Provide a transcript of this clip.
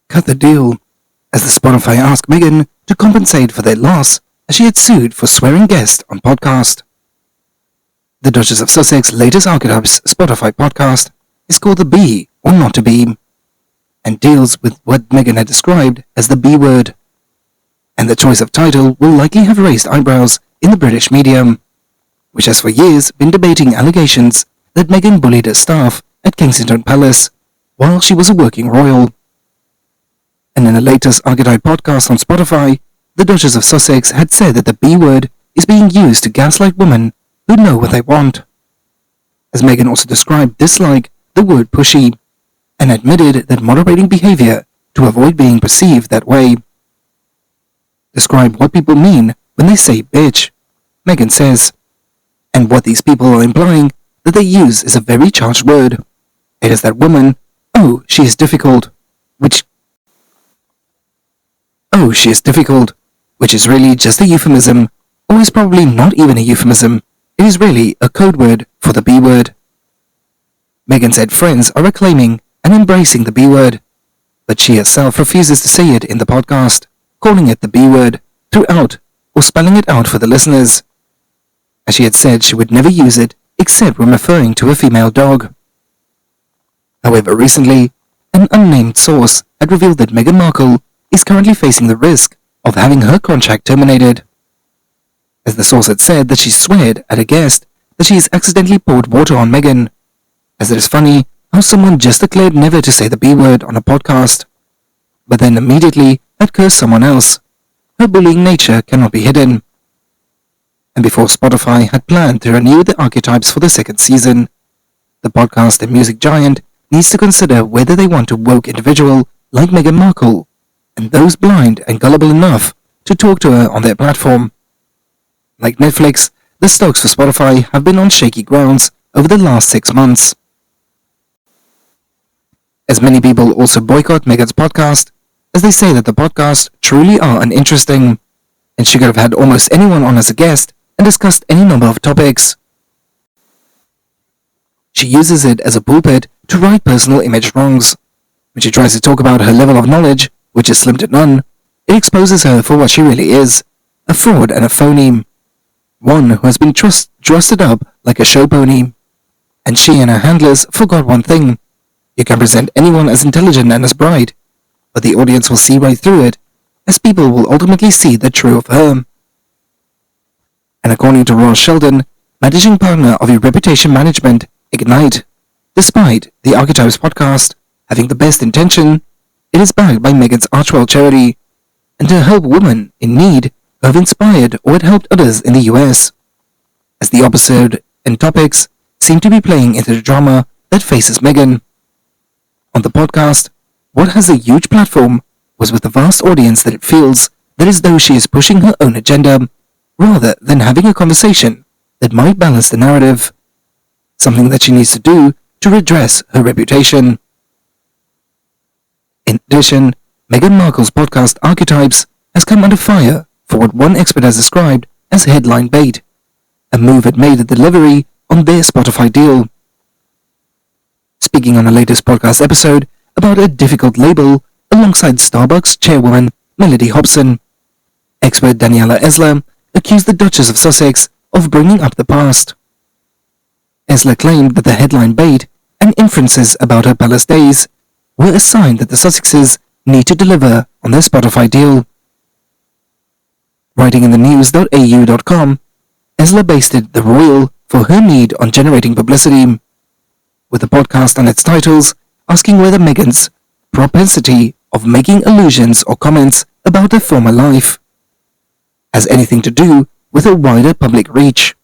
cut the deal, as the Spotify asked Meghan to compensate for their loss as she had sued for swearing guest on podcast. The Duchess of Sussex latest Archetypes Spotify podcast is called The Be or Not to Be, and deals with what Meghan had described as the B word. And the choice of title will likely have raised eyebrows in the British media, which has for years been debating allegations that Meghan bullied her staff at Kensington Palace while she was a working royal. And in the latest Archetype podcast on Spotify, the Duchess of Sussex had said that the B word is being used to gaslight women who know what they want. As Meghan also described dislike the word pushy, and admitted that moderating behaviour to avoid being perceived that way. Describe what people mean when they say bitch, Meghan says, and what these people are implying that they use is a very charged word. It is that woman, she is difficult, which is really just a euphemism, or is probably not even a euphemism. It is really a code word for the B word. Meghan said friends are acclaiming and embracing the B word, but she herself refuses to say it in the podcast, calling it the B word throughout or spelling it out for the listeners, as she had said she would never use it except when referring to a female dog. However, recently, an unnamed source had revealed that Meghan Markle is currently facing the risk of having her contract terminated, as the source had said that she sweared at a guest that she has accidentally poured water on Meghan, as it is funny how someone just declared never to say the B word on a podcast, but then immediately had cursed someone else. Her bullying nature cannot be hidden. And before Spotify had planned to renew the Archetypes for the second season, the podcast and music giant needs to consider whether they want a woke individual like Meghan Markle, and those blind and gullible enough to talk to her on their platform. Like Netflix, the stocks for Spotify have been on shaky grounds over the last 6 months, as many people also boycott Meghan's podcast, as they say that the podcasts truly are uninteresting, and she could have had almost anyone on as a guest and discussed any number of topics. She uses it as a pulpit to right personal image wrongs. When she tries to talk about her level of knowledge, which is slim to none, it exposes her for what she really is, a fraud and a phony. One who has been dressed up like a show pony. And she and her handlers forgot one thing. You can present anyone as intelligent and as bright, but the audience will see right through it, as people will ultimately see the true of her. And according to Ross Sheldon, managing partner of your reputation management, Ignite, despite the Archetypes podcast having the best intention, it is backed by Meghan's Archwell charity, and to help women in need who have inspired or had helped others in the US, as the episode and topics seem to be playing into the drama that faces Meghan. On the podcast, what has a huge platform was with the vast audience that it feels that as though she is pushing her own agenda, rather than having a conversation that might balance the narrative, something that she needs to do to redress her reputation. In addition, Meghan Markle's podcast Archetypes has come under fire for what one expert has described as headline bait, a move it made at the delivery on their Spotify deal. Speaking on the latest podcast episode about a difficult label alongside Starbucks chairwoman Melody Hobson, expert Daniela Esler accused the Duchess of Sussex of bringing up the past. Esler claimed that the headline bait and inferences about her palace days were a sign that the Sussexes need to deliver on their Spotify deal. Writing in the news.au.com, Esler based the royal for her need on generating publicity, with the podcast and its titles asking whether Meghan's propensity of making allusions or comments about her former life has anything to do with a wider public reach.